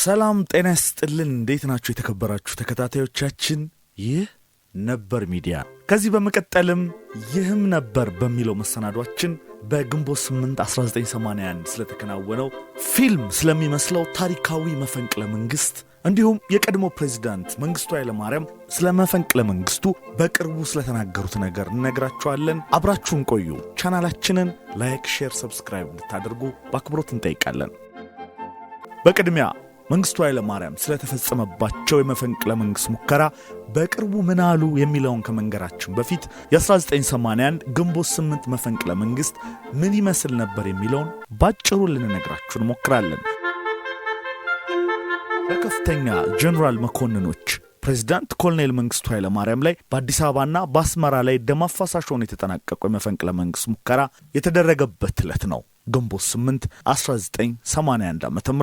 ሰላም ጤና ይስጥልን እንዴት ናችሁ የተከበራችሁ ተከታታዮቻችን ይህ ነበር ሚዲያ ከዚህ በመቀጠልም ይህም ነበር በሚለው መሰናዷችን በግንቦት 8 1981 ስለተከናወነው ፊልም ስለሚመስለው ታሪካዊ መፈንቅለ መንግስት እንዲሁም የቀድሞ ፕሬዝዳንት መንግስቱ ኃይለማርያም ስለ መፈንቅለ መንግስቱ በቅርቡ ስለተናገሩት ነገር እንነግራችኋለን አብራችሁን ቆዩ ቻናላችንን ላይክ ሼር ሰብስክራይብ እንድታደርጉ በአክብሮት እንጠይቃለን በቅድሚያ መንግስቱ ኃይለማርያም ስለተፈጸመባቸው የመፈንቅለ መንግስት ሙከራ በቅርቡ ምን አሉ የሚለውን ከመንገራችን በፊት የ1981 ግንቦት 8 መፈንቅለ መንግስት ምን ይመስል ነበር የሚለውን ባጭሩ ልንነግራችሁ እንሞክራለን በከፍተኛ ጀነራል መኮንኖች ፕሬዝዳንት ኮሎኔል መንግስቱ ኃይለማርያም ላይ በአዲስ አበባና በአስመራ ላይ ደም አፋሳሽ ሆኖ የተጠናቀቀው የመፈንቅለ መንግስት ሙከራ የተደረገበት ዕለት ነው ግንቦት 8 1981 ዓ.ም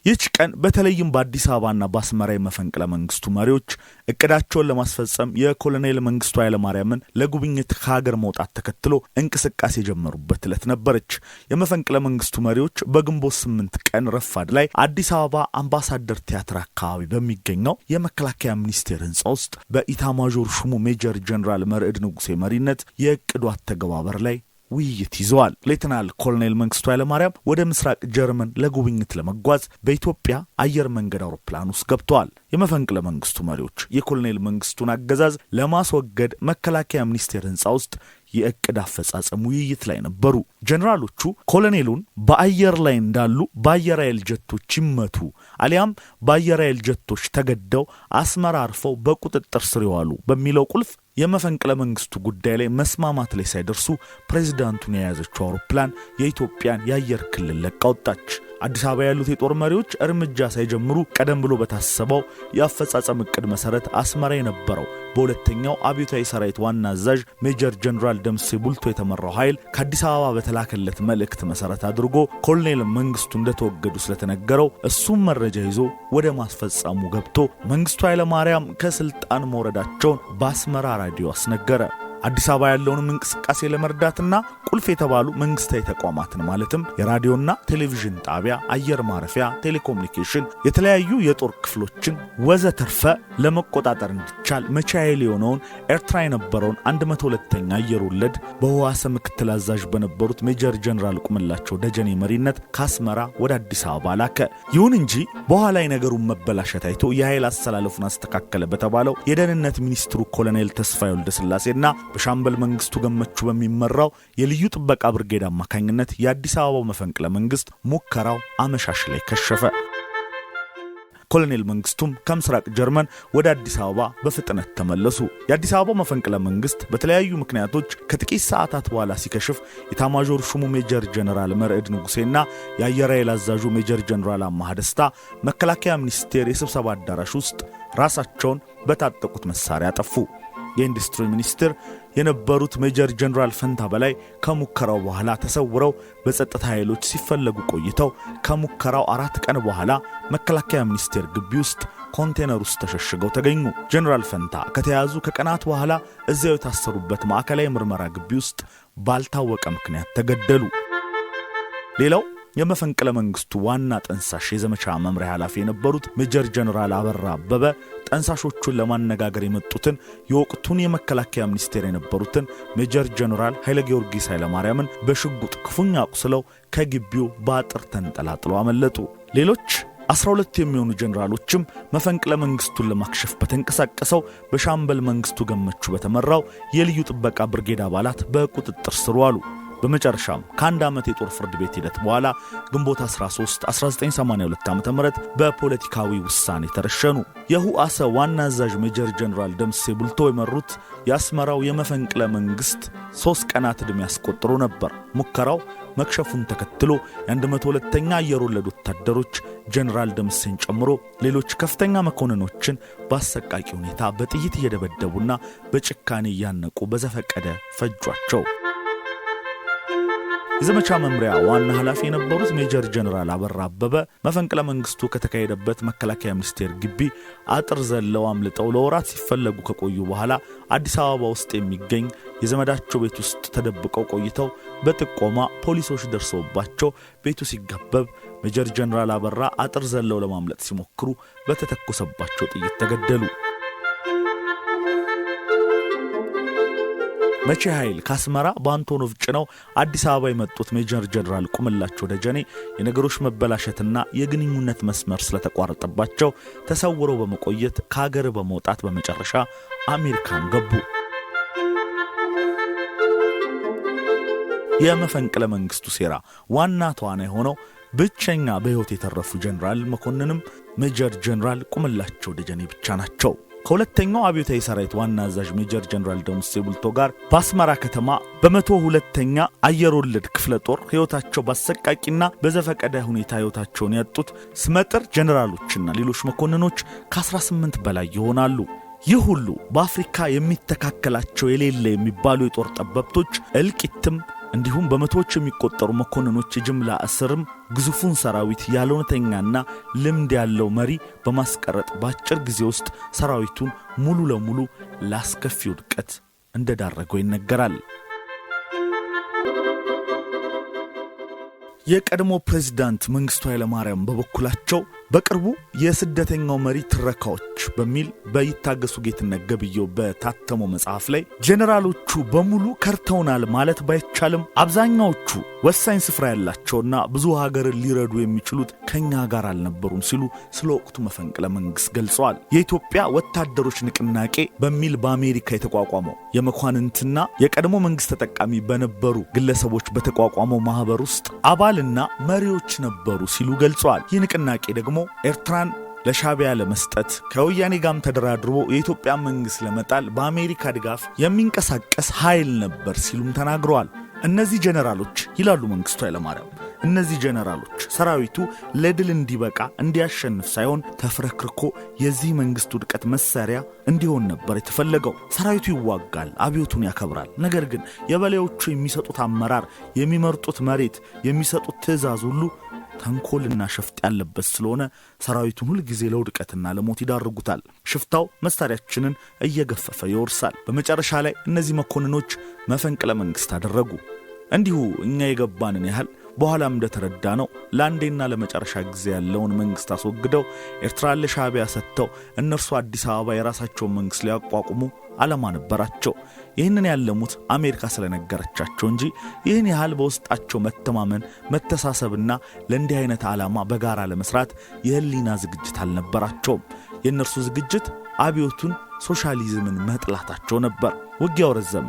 ይህች ቀን በተለይም በአዲስ አበባና በአስመራ የመፈንቅለ መንግስቱ መሪዎች እቅዳቸውን ለማስፈጸም የኮሎኔል መንግስቱ ኃይለማርያምን ለጉብኝት ከሀገር መውጣት ተከትሎ እንቅስቃሴ የጀመሩበት ዕለት ነበረች የመፈንቅለ መንግስቱ መሪዎች በግንቦት 8 ቀን ረፋድ ላይ አዲስ አበባ አምባሳደር ቲያትር አካባቢ በሚገኘው የመከላከያ ሚኒስቴር ህንጻ ውስጥ በኢታማዦር ሹሙ ሜጀር ጀነራል መርዕድ ንጉሴ መሪነት የእቅዱ አተገባበር ላይ ውይይት ይዘዋል ሌተናል ኮሎኔል መንግስቱ ኃይለማርያም ወደ ምስራቅ ጀርመን ለጉብኝት ለመጓዝ በኢትዮጵያ አየር መንገድ አውሮፕላን ውስጥ ገብተዋል የመፈንቅለ መንግስቱ መሪዎች የኮሎኔል መንግስቱን አገዛዝ ለማስወገድ መከላከያ ሚኒስቴር ህንጻ ውስጥ የእቅድ አፈጻጸም ውይይት ላይ ነበሩ ጀነራሎቹ ኮሎኔሉን በአየር ላይ እንዳሉ በአየር ኃይል ጀቶች ይመቱ አሊያም በአየር ኃይል ጀቶች ተገደው አስመራ አርፈው በቁጥጥር ስር ይዋሉ በሚለው ቁልፍ የመፈንቅለ መንግስቱ ጉዳይ ላይ መስማማት ላይ ሳይደርሱ ፕሬዝዳንቱን የያዘችው አውሮፕላን የኢትዮጵያን የአየር ክልል ለቃ ወጣች አዲስ አበባ ያሉት የጦር መሪዎች እርምጃ ሳይጀምሩ ቀደም ብሎ በታሰበው የአፈጻጸም እቅድ መሰረት አስመራ የነበረው በሁለተኛው አብዮታዊ ሰራዊት ዋና አዛዥ ሜጀር ጀነራል ደምሴ ቡልቶ የተመራው ኃይል ከአዲስ አበባ በተላከለት መልእክት መሰረት አድርጎ ኮሎኔል መንግስቱ እንደተወገዱ ስለተነገረው እሱም መረጃ ይዞ ወደ ማስፈጸሙ ገብቶ መንግስቱ ኃይለማርያም ከስልጣን መውረዳቸውን በአስመራ ራዲዮ አስነገረ አዲስ አበባ ያለውን እንቅስቃሴ ለመርዳትና ቁልፍ የተባሉ መንግስታዊ ተቋማትን ማለትም የራዲዮና ቴሌቪዥን ጣቢያ አየር ማረፊያ ቴሌኮሙኒኬሽን የተለያዩ የጦር ክፍሎችን ወዘተርፈ ለመቆጣጠር እንዲቻል መቻይል የሆነውን ኤርትራ የነበረውን 102ኛ አየር ወለድ በህዋሳ ምክትል አዛዥ በነበሩት ሜጀር ጀነራል ቁምላቸው ደጀኔ መሪነት ከአስመራ ወደ አዲስ አበባ ላከ ይሁን እንጂ በኋላ የነገሩን መበላሸት አይቶ የኃይል አስተላለፉን አስተካከለ በተባለው የደህንነት ሚኒስትሩ ኮሎኔል ተስፋዬ ወልደስላሴና በሻምበል መንግስቱ ገመቹ በሚመራው የልዩ ጥበቃ ብርጌድ አማካኝነት የአዲስ አበባው መፈንቅለ መንግስት ሙከራው አመሻሽ ላይ ከሸፈ ኮሎኔል መንግስቱም ከምስራቅ ጀርመን ወደ አዲስ አበባ በፍጥነት ተመለሱ የአዲስ አበባው መፈንቅለ መንግስት በተለያዩ ምክንያቶች ከጥቂት ሰዓታት በኋላ ሲከሽፍ የኢታማዦር ሹሙ ሜጀር ጀነራል መርዕድ ንጉሴና የአየር ኃይል አዛዡ ሜጀር ጀነራል አማሃ ደስታ መከላከያ ሚኒስቴር የስብሰባ አዳራሽ ውስጥ ራሳቸውን በታጠቁት መሳሪያ አጠፉ የኢንዱስትሪ ሚኒስትር የነበሩት ሜጀር ጀነራል ፈንታ በላይ ከሙከራው በኋላ ተሰውረው በጸጥታ ኃይሎች ሲፈለጉ ቆይተው ከሙከራው 4 ቀን በኋላ መከላከያ ሚኒስቴር ግቢ ውስጥ ኮንቴነር ውስጥ ተሸሽገው ተገኙ ጀነራል ፈንታ ከተያዙ ከቀናት በኋላ እዚያው የታሰሩበት ማዕከላዊ ምርመራ ግቢ ውስጥ ባልታወቀ ምክንያት ተገደሉ ሌላው የመፈንቅለ መንግስቱ ዋና ጠንሳሽ የዘመቻ መምሪያ ኃላፊ የነበሩት ሜጀር ጀነራል አበራ አበበ ጠንሳሾቹን ለማነጋገር የመጡትን የወቅቱን የመከላከያ ሚኒስቴር የነበሩትን ሜጀር ጀነራል ኃይለ ጊዮርጊስ ኃይለማርያምን በሽጉጥ ክፉኛ አቁስለው ከግቢው በአጥር ተንጠላጥለው አመለጡ ሌሎች 12 የሚሆኑ ጀነራሎችም መፈንቅለ መንግስቱን ለማክሸፍ በተንቀሳቀሰው በሻምበል መንግስቱ ገመቹ በተመራው የልዩ ጥበቃ ብርጌድ አባላት በቁጥጥር ስር ዋሉ በመጨረሻም ከአንድ ዓመት የጦር ፍርድ ቤት ሂደት በኋላ ግንቦት 13 1982 ዓ.ም በፖለቲካዊ ውሳኔ ተረሸኑ የህዋሳ ዋና አዛዥ ሜጀር ጀነራል ደምሴ ቡልቶ የመሩት የአስመራው የመፈንቅለ መንግስት 3 ቀናት ዕድሜ ያስቆጥሮ ነበር ሙከራው መክሸፉን ተከትሎ የ102ኛ አየር ወለድ ወታደሮች ጀነራል ደምሴን ጨምሮ ሌሎች ከፍተኛ መኮንኖችን በአሰቃቂ ሁኔታ በጥይት እየደበደቡና በጭካኔ ያነቁ በዘፈቀደ ፈጇቸው የዘመቻ መምሪያ ዋና ኃላፊ የነበሩት ሜጀር ጀነራል አበራ አበበ መፈንቅለ መንግስቱ ከተካሄደበት መከላከያ ሚኒስቴር ግቢ አጥር ዘለው አምልጠው ለወራት ሲፈለጉ ከቆዩ በኋላ አዲስ አበባ ውስጥ የሚገኝ የዘመዳቸው ቤት ውስጥ ተደብቀው ቆይተው በጥቆማ ፖሊሶች ደርሰውባቸው ቤቱ ሲገበብ ሜጀር ጀነራል አበራ አጥር ዘለው ለማምለጥ ሲሞክሩ በተተኮሰባቸው ጥይት ተገደሉ። መቼ ኃይል ካስመራ በአንቶኖቭ ጭነው አዲስ አበባ የመጡት ሜጀር ጀነራል ቁምላቸው ደጀኔ የነገሮች መበላሸትና የግንኙነት መስመር ስለተቋረጠባቸው ተሰውረው በመቆየት ከሀገር በመውጣት በመጨረሻ አሜሪካን ገቡ። የመፈንቅለ መንግስቱ ሴራ ዋና ተዋናይ ሆነው ብቸኛ በህይወት የተረፉ ጀነራል መኮንንም ሜጀር ጀነራል ቁምላቸው ደጀኔ ብቻ ናቸው። ከሁለተኛው አብዮታዊ ሰራዊት ዋና አዛዥ ሜጀር ጀነራል ደምሴ ቡልቶ ጋር በአስመራ ከተማ በ102ኛ አየር ወለድ ክፍለ ጦር ህይወታቸው በአሰቃቂና በዘፈቀደ ሁኔታ ህይወታቸውን ያጡት ስመጥር ጀነራሎችና ሌሎች መኮንኖች ከ18 በላይ ይሆናሉ። ይህ ሁሉ በአፍሪካ የሚተካከላቸው የሌለ የሚባሉ የጦር ጠበብቶች እልቂትም እንዲሁም በመቶዎች የሚቆጠሩ መኮንኖች የጅምላ እስርም ግዙፉን ሰራዊት ያለውነተኛና ልምድ ያለው መሪ በማስቀረጥ ባጭር ጊዜ ውስጥ ሰራዊቱን ሙሉ ለሙሉ ላስከፊ ውድቀት እንደዳረገው ይነገራል። የቀድሞ ፕሬዝዳንት መንግስቱ ኃይለማርያም በበኩላቸው በቅርቡ የስደተኛው መሪ ትረካዎች በሚል በይታገሱ ጌትነት ገብየው በታተመው መጽሐፍ ላይ ጀነራሎቹ በሙሉ ከርተውናል ማለት ባይቻልም አብዛኛዎቹ ወሳኝ ስፍራ ያላቸውና ብዙ ሀገርን ሊረዱ የሚችሉት ከኛ ጋር አልነበሩም ሲሉ ስለ ወቅቱ መፈንቅለ መንግስት ገልጸዋል። የኢትዮጵያ ወታደሮች ንቅናቄ በሚል በአሜሪካ የተቋቋመው የመኳንንትና የቀድሞ መንግስት ተጠቃሚ በነበሩ ግለሰቦች በተቋቋመው ማህበር ውስጥ አባልና መሪዎች ነበሩ ሲሉ ገልጸዋል። ይህ ንቅናቄ ደግሞ ኤርትራን ለሻቢያ ለመስጠት ከወያኔ ጋር ተደራድሮ የኢትዮጵያ መንግስት ለመጣል በአሜሪካ ድጋፍ የሚንቀሳቀስ ኃይል ነበር ሲሉም ተናግረዋል። እነዚህ ጀነራሎች ይላሉ መንግስቱ ኃይለማርያም፣ እነዚህ ጀነራሎች ሰራዊቱ ለድል እንዲበቃ እንዲያሸንፍ ሳይሆን ተፍረክርኮ የዚህ መንግስት ውድቀት መሳሪያ እንዲሆን ነበር የተፈለገው። ሰራዊቱ ይዋጋል፣ አብዮቱን ያከብራል። ነገር ግን የበላዮቹ የሚሰጡት አመራር፣ የሚመርጡት መሬት፣ የሚሰጡት ትዕዛዝ ሁሉ ተንኮልና ሸፍጥ ያለበት ስለሆነ ሰራዊቱን ሁሉ ጊዜ ለውድቀትና ለሞት ይዳርጉታል። ሽፍታው መሳሪያችንን እየገፈፈ ይወርሳል። በመጨረሻ ላይ እነዚህ መኮንኖች መፈንቅለ መንግስት አደረጉ። እንዲሁ እኛ የገባንን ያህል በኋላም እንደተረዳ ነው ለአንዴና ለመጨረሻ ጊዜ ያለውን መንግስት አስወግደው ኤርትራን ለሻቢያ ሰጥተው እነርሱ አዲስ አበባ የራሳቸውን መንግስት ሊያቋቁሙ ዓላማ ነበራቸው። ይህንን ያለሙት አሜሪካ ስለነገረቻቸው እንጂ ይህን ያህል በውስጣቸው መተማመን፣ መተሳሰብና ለእንዲህ አይነት ዓላማ በጋራ ለመስራት የህሊና ዝግጅት አልነበራቸውም። የእነርሱ ዝግጅት አብዮቱን፣ ሶሻሊዝምን መጥላታቸው ነበር። ውጊያው ረዘመ።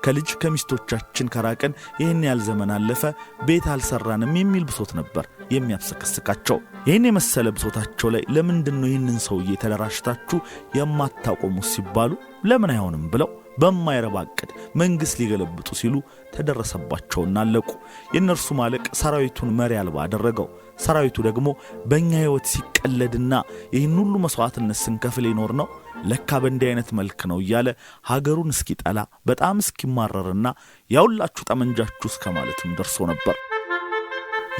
ከልጅ ከሚስቶቻችን ከራቀን ይህን ያህል ዘመን አለፈ፣ ቤት አልሰራንም የሚል ብሶት ነበር የሚያብሰከስካቸው። ይህን የመሰለ ብሶታቸው ላይ ለምንድነው ይህንን ሰውዬ ተደራሽታችሁ የማታቆሙት ሲባሉ ለምን አይሆንም ብለው በማይረባ ዕቅድ መንግስት ሊገለብጡ ሲሉ ተደረሰባቸውና አለቁ። የእነርሱ ማለቅ ሰራዊቱን መሪ አልባ አደረገው። ሰራዊቱ ደግሞ በእኛ ህይወት ሲቀለድና ይህን ሁሉ መስዋዕትነት ስንከፍል ይኖር ነው ለካ በእንዲህ አይነት መልክ ነው እያለ ሀገሩን እስኪጠላ በጣም እስኪማረርና ያውላችሁ ጠመንጃችሁ እስከ ማለትም ደርሶ ነበር።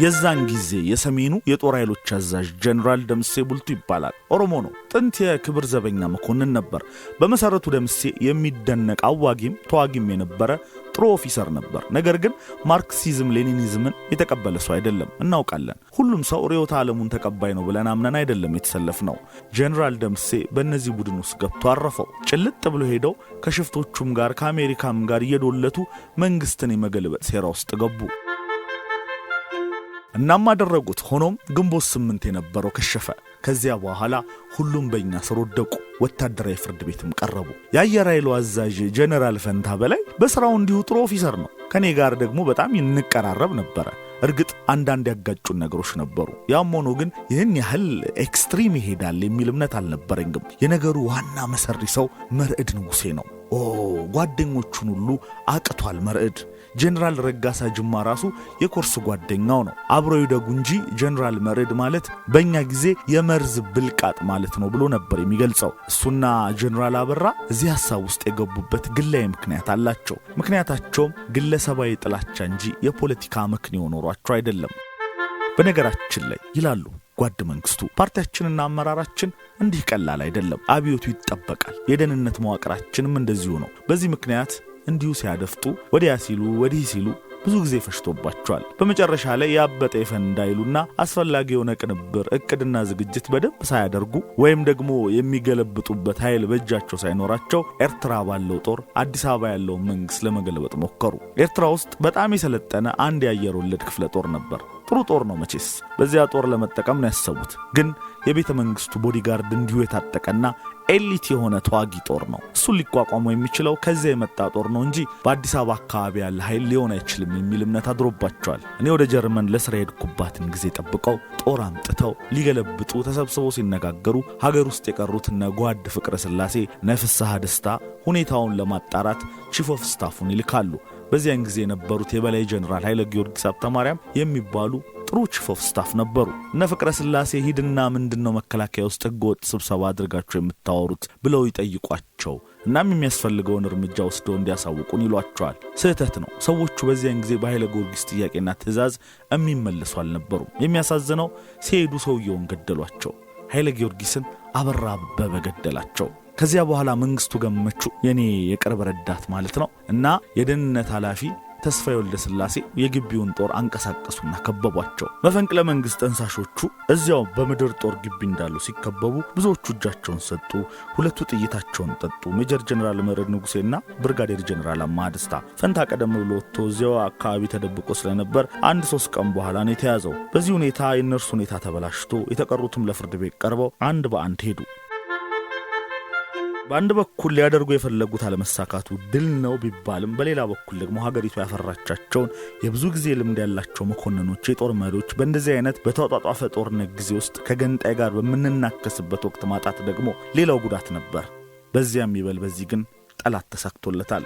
የዛን ጊዜ የሰሜኑ የጦር ኃይሎች አዛዥ ጀነራል ደምሴ ቡልቶ ይባላል። ኦሮሞ ነው። ጥንት የክብር ዘበኛ መኮንን ነበር። በመሰረቱ ደምሴ የሚደነቅ አዋጊም ተዋጊም የነበረ ጥሩ ኦፊሰር ነበር። ነገር ግን ማርክሲዝም ሌኒኒዝምን የተቀበለ ሰው አይደለም፣ እናውቃለን። ሁሉም ሰው ርዕዮተ ዓለሙን ተቀባይ ነው ብለን አምነን አይደለም የተሰለፍነው። ጀነራል ደምሴ በእነዚህ ቡድን ውስጥ ገብቶ አረፈው። ጭልጥ ብሎ ሄደው ከሽፍቶቹም ጋር ከአሜሪካም ጋር እየዶለቱ መንግስትን የመገልበጥ ሴራ ውስጥ ገቡ። እናም አደረጉት። ሆኖም ግንቦት 8 የነበረው ከሸፈ። ከዚያ በኋላ ሁሉም በእኛ ስር ወደቁ። ወታደራዊ ፍርድ ቤትም ቀረቡ። የአየር ኃይሉ አዛዥ ጀነራል ፈንታ በላይ በስራው እንዲሁ ጥሩ ኦፊሰር ነው። ከኔ ጋር ደግሞ በጣም እንቀራረብ ነበረ። እርግጥ አንዳንድ ያጋጩን ነገሮች ነበሩ። ያም ሆኖ ግን ይህን ያህል ኤክስትሪም ይሄዳል የሚል እምነት አልነበረኝም። የነገሩ ዋና መሰሪ ሰው መርዕድ ንጉሴ ነው። ጓደኞቹን ሁሉ አቅቷል መርዕድ። ጀነራል ረጋሳ ጅማ ራሱ የኮርስ ጓደኛው ነው። አብረው ይደጉ እንጂ ጀነራል መርዕድ ማለት በእኛ ጊዜ የመርዝ ብልቃጥ ማለት ነው ብሎ ነበር የሚገልጸው። እሱና ጀነራል አበራ እዚህ ሐሳብ ውስጥ የገቡበት ግላዊ ምክንያት አላቸው። ምክንያታቸውም ግለሰባዊ ጥላቻ እንጂ የፖለቲካ ምክንያት ኖሯቸው አይደለም። በነገራችን ላይ ይላሉ ጓድ መንግስቱ፣ ፓርቲያችንና አመራራችን እንዲህ ቀላል አይደለም። አብዮቱ ይጠበቃል። የደህንነት መዋቅራችንም እንደዚሁ ነው። በዚህ ምክንያት እንዲሁ ሲያደፍጡ ወዲያ ሲሉ ወዲህ ሲሉ ብዙ ጊዜ ፈሽቶባቸዋል። በመጨረሻ ላይ ያበጠ ይፈንዳ ይሉና አስፈላጊ የሆነ ቅንብር እቅድና ዝግጅት በደንብ ሳያደርጉ ወይም ደግሞ የሚገለብጡበት ኃይል በእጃቸው ሳይኖራቸው ኤርትራ ባለው ጦር አዲስ አበባ ያለው መንግስት ለመገለበጥ ሞከሩ። ኤርትራ ውስጥ በጣም የሰለጠነ አንድ የአየር ወለድ ክፍለ ጦር ነበር። ጥሩ ጦር ነው መቼስ። በዚያ ጦር ለመጠቀም ነው ያሰቡት። ግን የቤተ መንግስቱ ቦዲጋርድ እንዲሁ የታጠቀና ኤሊት የሆነ ተዋጊ ጦር ነው። እሱን ሊቋቋመው የሚችለው ከዚያ የመጣ ጦር ነው እንጂ በአዲስ አበባ አካባቢ ያለ ኃይል ሊሆን አይችልም የሚል እምነት አድሮባቸዋል። እኔ ወደ ጀርመን ለስራ ሄድኩባትን ጊዜ ጠብቀው ጦር አምጥተው ሊገለብጡ ተሰብስበው ሲነጋገሩ ሀገር ውስጥ የቀሩት እነ ጓድ ፍቅረ ስላሴ ነፍስሐ ደስታ ሁኔታውን ለማጣራት ቺፍ ኦፍ ስታፉን ይልካሉ። በዚያን ጊዜ የነበሩት የበላይ ጀነራል ኃይለ ጊዮርጊስ ሀብተማርያም የሚባሉ ጥሩ ቺፍ ኦፍ ስታፍ ነበሩ። እነ ፍቅረ ስላሴ ሂድና ምንድነው መከላከያ ውስጥ ህገወጥ ስብሰባ አድርጋችሁ የምታወሩት ብለው ይጠይቋቸው። እናም የሚያስፈልገውን እርምጃ ወስደው እንዲያሳውቁን ይሏቸዋል። ስህተት ነው። ሰዎቹ በዚያን ጊዜ በኃይለ ጊዮርጊስ ጥያቄና ትእዛዝ የሚመለሱ አልነበሩም። የሚያሳዝነው ሲሄዱ ሰውየውን ገደሏቸው። ኃይለ ጊዮርጊስን አበራ አበበ ገደላቸው። ከዚያ በኋላ መንግስቱ ገመቹ የኔ የቅርብ ረዳት ማለት ነው እና የደህንነት ኃላፊ ተስፋዬ ወልደ ስላሴ የግቢውን ጦር አንቀሳቀሱና ከበቧቸው። መፈንቅለ መንግስት እንሳሾቹ እዚያው በምድር ጦር ግቢ እንዳሉ ሲከበቡ ብዙዎቹ እጃቸውን ሰጡ፣ ሁለቱ ጥይታቸውን ጠጡ። ሜጀር ጀነራል መረድ ንጉሴና ብርጋዴር ጀነራል አማሃ ደስታ። ፈንታ ቀደም ብሎ ወጥቶ እዚያው አካባቢ ተደብቆ ስለነበር 1-3 ቀን በኋላ ነው የተያዘው። በዚህ ሁኔታ የነርሱ ሁኔታ ተበላሽቶ የተቀሩትም ለፍርድ ቤት ቀርበው አንድ በአንድ ሄዱ። በአንድ በኩል ሊያደርጉ የፈለጉት አለመሳካቱ ድል ነው ቢባልም በሌላ በኩል ደግሞ ሀገሪቱ ያፈራቻቸውን የብዙ ጊዜ ልምድ ያላቸው መኮንኖች፣ የጦር መሪዎች በእንደዚህ አይነት በተጧጧፈ ጦርነት ጊዜ ውስጥ ከገንጣይ ጋር በመናከስበት ወቅት ማጣት ደግሞ ሌላው ጉዳት ነበር። በዚያም ይበል በዚህ ግን ጠላት ተሳክቶለታል።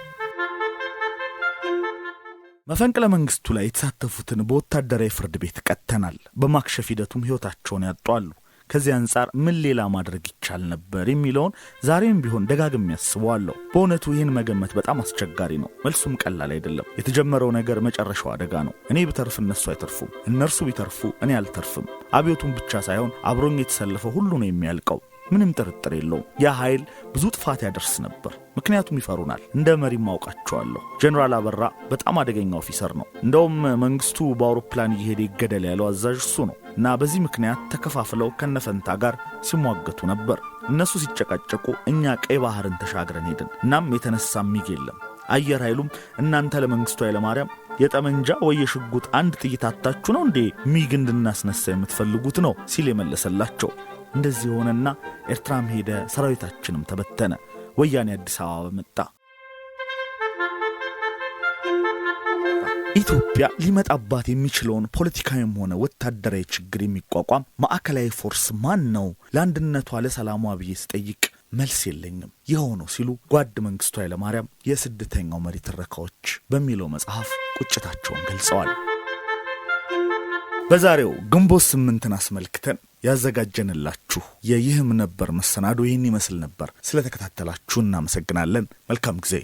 መፈንቅለ መንግስቱ ላይ የተሳተፉትን በወታደራዊ ፍርድ ቤት ቀጥተናል። በማክሸፍ ሂደቱም ህይወታቸውን ያጧሉ። ከዚህ አንፃር ምን ሌላ ማድረግ ይቻል ነበር የሚለውን ዛሬም ቢሆን ደጋግሜ ያስባለሁ። በእውነቱ ይህን መገመት በጣም አስቸጋሪ ነው። መልሱም ቀላል አይደለም። የተጀመረው ነገር መጨረሻው አደጋ ነው። እኔ ብተርፍ እነሱ አይተርፉም፣ እነርሱ ቢተርፉ እኔ አልተርፍም። አብዮቱን ብቻ ሳይሆን አብሮኝ የተሰለፈው ሁሉ ነው የሚያልቀው። ምንም ጥርጥር የለውም። ያ ኃይል ብዙ ጥፋት ያደርስ ነበር። ምክንያቱም ይፈሩናል። እንደ መሪ ማውቃቸዋለሁ። ጀነራል አበራ በጣም አደገኛ ኦፊሰር ነው። እንደውም መንግስቱ በአውሮፕላን እየሄደ ይገደል ያለው አዛዥ እሱ ነው እና በዚህ ምክንያት ተከፋፍለው ከነፈንታ ጋር ሲሟገቱ ነበር። እነሱ ሲጨቃጨቁ እኛ ቀይ ባህርን ተሻግረን ሄድን። እናም የተነሳ ሚግ የለም። አየር ኃይሉም እናንተ ለመንግስቱ ኃይለማርያም የጠመንጃ ወይ የሽጉጥ አንድ ጥይት አጣችሁ ነው እንዴ ሚግ እንድናስነሳ የምትፈልጉት ነው ሲል የመለሰላቸው። እንደዚህ ሆነና ኤርትራም ሄደ፣ ሰራዊታችንም ተበተነ። ወያኔ አዲስ አበባ መጣ። ኢትዮጵያ ሊመጣባት የሚችለውን ፖለቲካዊም ሆነ ወታደራዊ ችግር የሚቋቋም ማዕከላዊ ፎርስ ማን ነው? ለአንድነቷ ለሰላሟ ብዬ ስጠይቅ መልስ የለኝም። ይኸው ነው ሲሉ ጓድ መንግስቱ ኃይለማርያም የስደተኛው መሪ ትረካዎች በሚለው መጽሐፍ ቁጭታቸውን ገልጸዋል። በዛሬው ግንቦት 8ን አስመልክተን ያዘጋጀንላችሁ የይህም ነበር መሰናዶ ይህን ይመስል ነበር። ስለተከታተላችሁ እናመሰግናለን። መልካም ጊዜ።